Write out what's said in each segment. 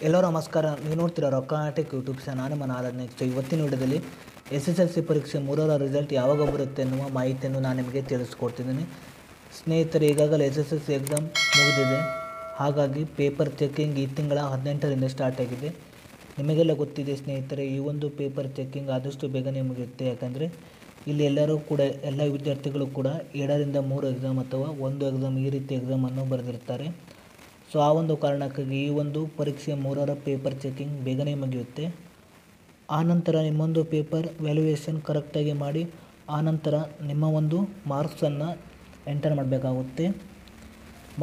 ಎಲ್ಲರೂ ನಮಸ್ಕಾರ. ನೀವು ನೋಡ್ತೀರಾ ರೊಕ್ಕಾಟೆಕ್ ಯೂಟ್ಯೂಬ್ ಚಾನಲ್. ನಾನು ಮನಾದ ನೆಕ್ಸ್ಟ್ ಇವತ್ತಿನ ವಿಡಿಯೋದಲ್ಲಿ SSLC ಪರೀಕ್ಷೆ 3ರ ರಿಸಲ್ಟ್ ಯಾವಾಗ ಬರುತ್ತೆ ಎನ್ನುವ ಮಾಹಿತಿಯನ್ನು ನಾನು ನಿಮಗೆ ತಿಳಿಸ್ಕೊಡ್ತಿದ್ದೀನಿ. ಸ್ನೇಹಿತರೆ, ಈಗಾಗಲೇ SSLC ಎಕ್ಸಾಮ್ ಮುಗಿದಿದೆ. ಹಾಗಾಗಿ ಪೇಪರ್ ಚೆಕಿಂಗ್ ಈ ತಿಂಗಳ 18ರಿಂದ ಸ್ಟಾರ್ಟ್ ಆಗಿದೆ. ನಿಮಗೆಲ್ಲ ಗೊತ್ತಿದೆ ಸ್ನೇಹಿತರೆ, ಈ ಒಂದು ಪೇಪರ್ ಚೆಕಿಂಗ್ ಆದಷ್ಟು ಬೇಗನೆ ಮುಗಿಯುತ್ತೆ. ಯಾಕಂದರೆ ಇಲ್ಲಿ ಎಲ್ಲರೂ ಕೂಡ ಎಲ್ಲ ವಿದ್ಯಾರ್ಥಿಗಳು ಕೂಡ 2ರಿಂದ 3 ಎಕ್ಸಾಮ್ ಅಥವಾ 1 ಎಕ್ಸಾಮ್ ಈ ರೀತಿ ಎಕ್ಸಾಮನ್ನು ಬರೆದಿರ್ತಾರೆ. ಸೊ ಆ ಒಂದು ಕಾರಣಕ್ಕಾಗಿ ಈ ಒಂದು ಪರೀಕ್ಷೆ 3ರ ಪೇಪರ್ ಚೆಕಿಂಗ್ ಬೇಗನೆ ಮುಗಿಯುತ್ತೆ. ಆನಂತರ ನಿಮ್ಮೊಂದು ಪೇಪರ್ ವ್ಯಾಲ್ಯೂಯೇಷನ್ ಕರೆಕ್ಟಾಗಿ ಮಾಡಿ ಆನಂತರ ನಿಮ್ಮ ಒಂದು ಮಾರ್ಕ್ಸನ್ನು ಎಂಟರ್ ಮಾಡಬೇಕಾಗುತ್ತೆ.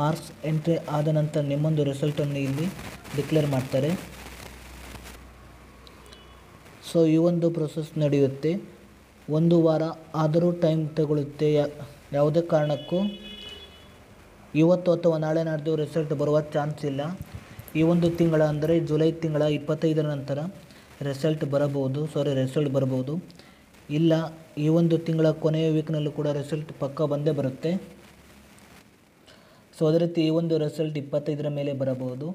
ಮಾರ್ಕ್ಸ್ ಎಂಟ್ರಿ ಆದ ನಂತರ ನಿಮ್ಮೊಂದು ರಿಸಲ್ಟನ್ನು ಇಲ್ಲಿ ಡಿಕ್ಲೇರ್ ಮಾಡ್ತಾರೆ. ಸೊ ಈ ಒಂದು ಪ್ರೊಸೆಸ್ ನಡೆಯುತ್ತೆ. 1 ವಾರ ಆದರೂ ಟೈಮ್ ತಗೊಳ್ಳುತ್ತೆ. ಯಾವುದೇ ಕಾರಣಕ್ಕೂ ಇವತ್ತು ಅಥವಾ ನಾಳೆ ನಾಡ್ದು ರಿಸಲ್ಟ್ ಬರುವ ಚಾನ್ಸ್ ಇಲ್ಲ. ಈ ಒಂದು ತಿಂಗಳ ಅಂದರೆ ಜುಲೈ ತಿಂಗಳ 25ರ ನಂತರ ರಿಸಲ್ಟ್ ಬರಬಹುದು. ಇಲ್ಲ ಈ ಒಂದು ತಿಂಗಳ ಕೊನೆಯ ವೀಕ್ನಲ್ಲೂ ಕೂಡ ರಿಸಲ್ಟ್ ಪಕ್ಕ ಬಂದೇ ಬರುತ್ತೆ. ಸೊ ಅದೇ ರೀತಿ ಈ ಒಂದು ರಿಸಲ್ಟ್ 25ರ ಮೇಲೆ ಬರಬಹುದು.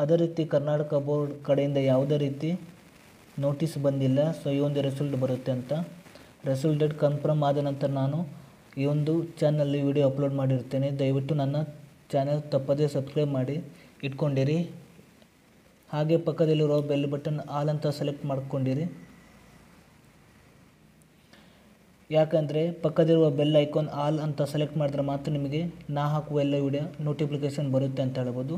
ಅದೇ ರೀತಿ ಕರ್ನಾಟಕ ಬೋರ್ಡ್ ಕಡೆಯಿಂದ ಯಾವುದೇ ರೀತಿ ನೋಟಿಸ್ ಬಂದಿಲ್ಲ. ಸೊ ಈ ಒಂದು ರಿಸಲ್ಟ್ ಬರುತ್ತೆ ಅಂತ. ರಿಸಲ್ಟ್ ಡೇಟ್ ಕನ್ಫರ್ಮ್ ಆದ ನಂತರ ನಾನು ಈ ಒಂದು ಚಾನಲಲ್ಲಿ ವಿಡಿಯೋ ಅಪ್ಲೋಡ್ ಮಾಡಿರ್ತೇನೆ. ದಯವಿಟ್ಟು ನನ್ನ ಚಾನಲ್ ತಪ್ಪದೇ ಸಬ್ಸ್ಕ್ರೈಬ್ ಮಾಡಿ ಇಟ್ಕೊಂಡಿರಿ. ಹಾಗೆ ಪಕ್ಕದಲ್ಲಿರೋ ಬೆಲ್ ಬಟನ್ ಆಲ್ ಅಂತ ಸೆಲೆಕ್ಟ್ ಮಾಡ್ಕೊಂಡಿರಿ. ಯಾಕಂದರೆ ಪಕ್ಕದಲ್ಲಿರುವ ಬೆಲ್ ಐಕಾನ್ ಆಲ್ ಅಂತ ಸೆಲೆಕ್ಟ್ ಮಾಡಿದ್ರೆ ಮಾತ್ರ ನಿಮಗೆ ನಾ ಹಾಕುವ ಎಲ್ಲ ವಿಡಿಯೋ ನೋಟಿಫಿಕೇಷನ್ ಬರುತ್ತೆ ಅಂತ ಹೇಳ್ಬೋದು.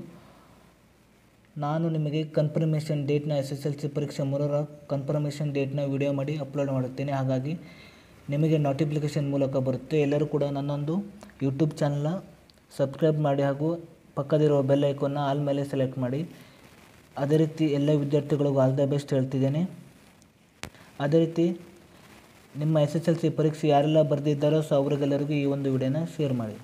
ನಾನು ನಿಮಗೆ ಕನ್ಫರ್ಮೇಷನ್ ಡೇಟ್ನ SSLC ಪರೀಕ್ಷೆ 3ರ ಕನ್ಫರ್ಮೇಷನ್ ಡೇಟ್ನ ವಿಡಿಯೋ ಮಾಡಿ ಅಪ್ಲೋಡ್ ಮಾಡುತ್ತೇನೆ. ಹಾಗಾಗಿ ನಿಮಗೆ ನೋಟಿಫಿಕೇಷನ್ ಮೂಲಕ ಬರುತ್ತೆ. ಎಲ್ಲರೂ ಕೂಡ ನನ್ನೊಂದು ಯೂಟ್ಯೂಬ್ ಚಾನಲ್ನ ಸಬ್ಸ್ಕ್ರೈಬ್ ಮಾಡಿ ಹಾಗೂ ಪಕ್ಕದಿರುವ ಬೆಲ್ ಐಕಾನ್ನ ಆಲ್ ಮೇಲೆ ಸೆಲೆಕ್ಟ್ ಮಾಡಿ. ಅದೇ ರೀತಿ ಎಲ್ಲ ವಿದ್ಯಾರ್ಥಿಗಳಿಗೂ ಆಲ್ ದ ಬೆಸ್ಟ್ ಹೇಳ್ತಿದ್ದೇನೆ. ಅದೇ ರೀತಿ ನಿಮ್ಮ SSLC ಪರೀಕ್ಷೆ ಯಾರೆಲ್ಲ ಬರೆದಿದ್ದಾರೋ ಸೊ ಅವರಿಗೆಲ್ಲರಿಗೂ ಈ ಒಂದು ವಿಡಿಯೋನ ಶೇರ್ ಮಾಡಿ.